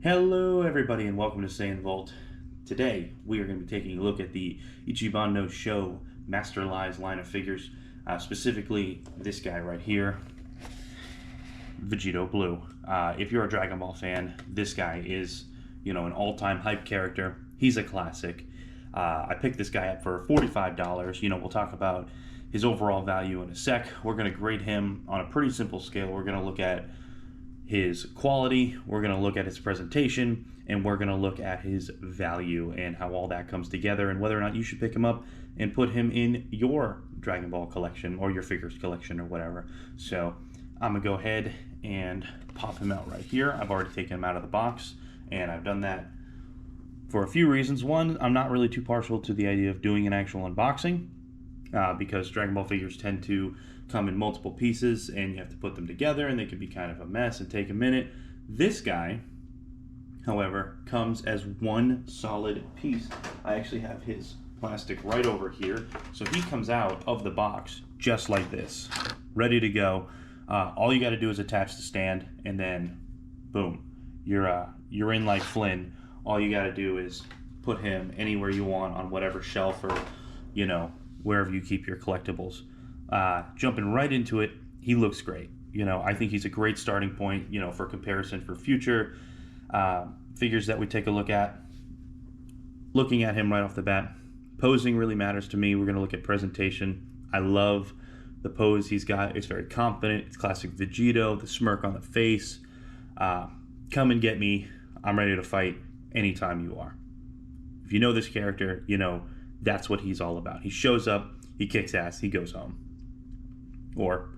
Hello everybody and welcome to Saiyan Vault. Today we are going to be taking a look at the Ichibansho Masterlise line of figures, specifically this guy right here, VEGITO Blue. If you're a Dragon Ball fan, this guy is, an all-time hype character. He's a classic. I picked this guy up for $45. We'll talk about his overall value in a sec. We're going to grade him on a pretty simple scale. We're going to look at his quality, we're going to look at his presentation, and we're going to look at his value and how all that comes together and whether or not you should pick him up and put him in your Dragon Ball collection or your figures collection or whatever. So I'm going to go ahead and pop him out right here. I've already taken him out of the box, and I've done that for a few reasons. One, I'm not really too partial to the idea of doing an actual unboxing because Dragon Ball figures tend to come in multiple pieces and you have to put them together and they can be kind of a mess and take a minute. This guy, however, comes as one solid piece. I actually have his plastic right over here, so he comes out of the box just like this, ready to go. All you got to do is attach the stand, and then boom, you're in like Flynn. All you got to do is put him anywhere you want on whatever shelf or wherever you keep your collectibles. Jumping right into it, he looks great. I think he's a great starting point, for comparison for future figures that we take a look at. Looking at him right off the bat, posing really matters to me. We're going to look at presentation. I love the pose he's got. It's very confident. It's classic Vegito, the smirk on the face. Come and get me. I'm ready to fight anytime you are. If you know this character, that's what he's all about. He shows up, he kicks ass, he goes home. Or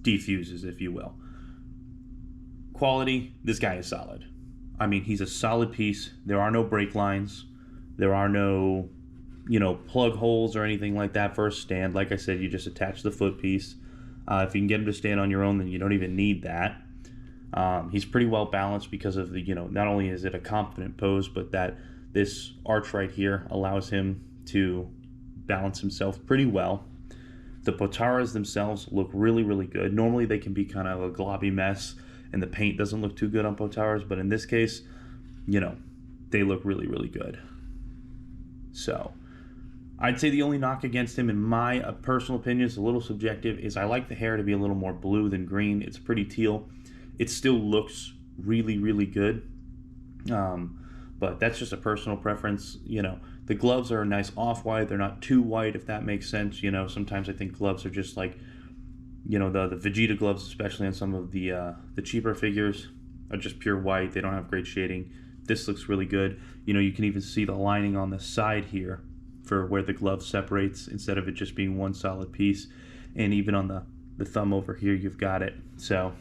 defuses, if you will. Quality, this guy is solid. I mean, he's a solid piece. There are no break lines. There are no, plug holes or anything like that for a stand. Like I said, you just attach the foot piece. If you can get him to stand on your own, then you don't even need that. He's pretty well balanced because of the, not only is it a confident pose, but that this arch right here allows him to balance himself pretty well. The Potaras themselves look really, really good. Normally they can be kind of a globby mess and the paint doesn't look too good on Potaras, but in this case, they look really, really good. So I'd say the only knock against him, in my personal opinion, is a little subjective, is I like the hair to be a little more blue than green. It's pretty teal. It still looks really, really good. But that's just a personal preference. The gloves are a nice off-white. They're not too white, if that makes sense. Sometimes I think gloves are just like, the Vegeta gloves, especially on some of the cheaper figures, are just pure white. They don't have great shading. This looks really good. You can even see the lining on the side here for where the glove separates instead of it just being one solid piece. And even on the thumb over here, you've got it. So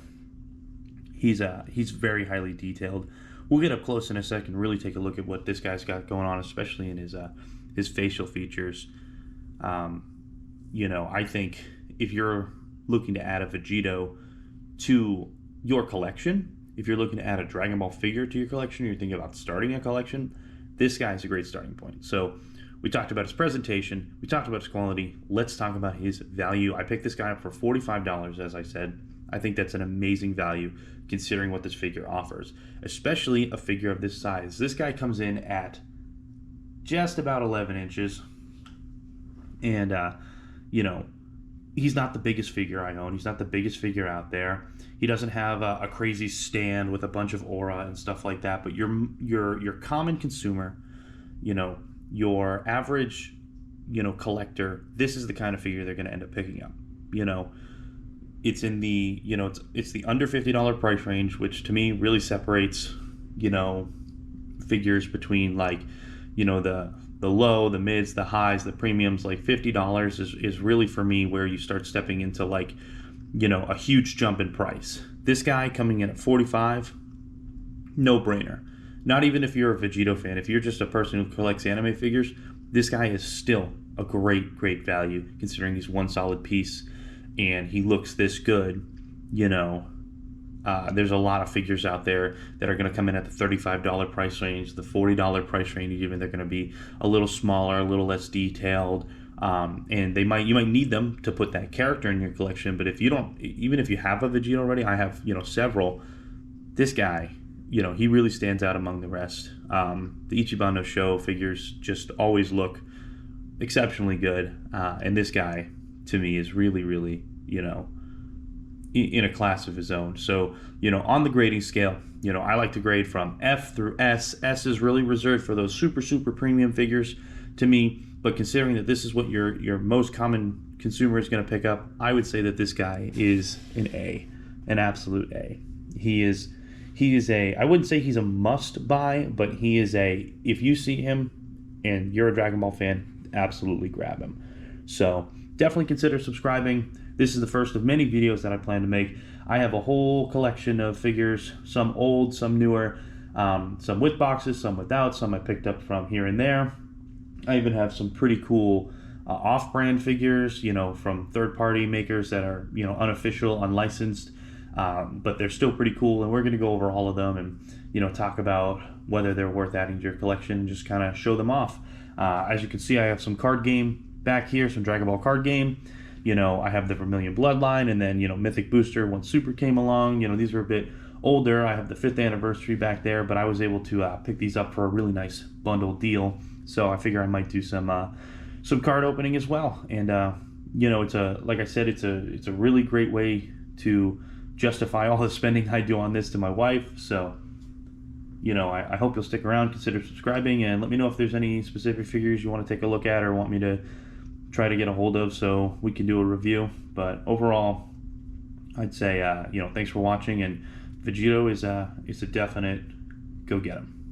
he's very highly detailed. We'll get up close in a second and really take a look at what this guy's got going on, especially in his facial features. I think if you're looking to add a Vegito to your collection, if you're looking to add a Dragon Ball figure to your collection, you're thinking about starting a collection, this guy is a great starting point. So we talked about his presentation, we talked about his quality, let's talk about his value. I picked this guy up for $45, as I said. I think that's an amazing value considering what this figure offers, especially a figure of this size. This guy comes in at just about 11 inches, and he's not the biggest figure I own. He's not the biggest figure out there. He doesn't have a crazy stand with a bunch of aura and stuff like that, but your common consumer, your average collector, this is the kind of figure they're going to end up picking up. It's in the, it's the under $50 price range, which to me really separates, figures between like, the low, the mids, the highs, the premiums. Like $50 is really for me where you start stepping into like, a huge jump in price. This guy coming in at 45, no brainer. Not even if you're a Vegito fan. If you're just a person who collects anime figures, this guy is still a great, great value considering he's one solid piece. And he looks this good, there's a lot of figures out there that are going to come in at the $35 price range, the $40 price range. Even they're going to be a little smaller, a little less detailed, and you might need them to put that character in your collection. But if you don't, even if you have a Vegeta already, I have several. This guy, you know, he really stands out among the rest. The Ichibansho figures just always look exceptionally good, and this guy, to me, is really, really, you know, in a class of his own. So, you know, on the grading scale, you know, I like to grade from F through S. S is really reserved for those super, super premium figures to me, but considering that this is what your most common consumer is going to pick up, I would say that this guy is an A, an absolute A. He is a, I wouldn't say he's a must buy, but he is a, if you see him and you're a Dragon Ball fan, absolutely grab him. So definitely consider subscribing. This is the first of many videos that I plan to make. I have a whole collection of figures, some old, some newer, some with boxes, some without, some I picked up from here and there. I even have some pretty cool off-brand figures, you know, from third-party makers that are, you know, unofficial, unlicensed, but they're still pretty cool, and we're going to go over all of them and, you know, talk about whether they're worth adding to your collection and just kind of show them off. As you can see, I have some card game back here, some Dragon Ball card game. You know, I have the Vermilion Bloodline, and then, you know, Mythic Booster when Super came along. You know, these were a bit older. I have the 5th anniversary back there, but I was able to pick these up for a really nice bundle deal. So I figure I might do some card opening as well. And you know, it's a, like I said, it's a really great way to justify all the spending I do on this to my wife. So, you know, I hope you'll stick around, consider subscribing, and let me know if there's any specific figures you want to take a look at or want me to try to get a hold of so we can do a review. But overall, I'd say, you know, thanks for watching, and Vegito is a definite go get 'em.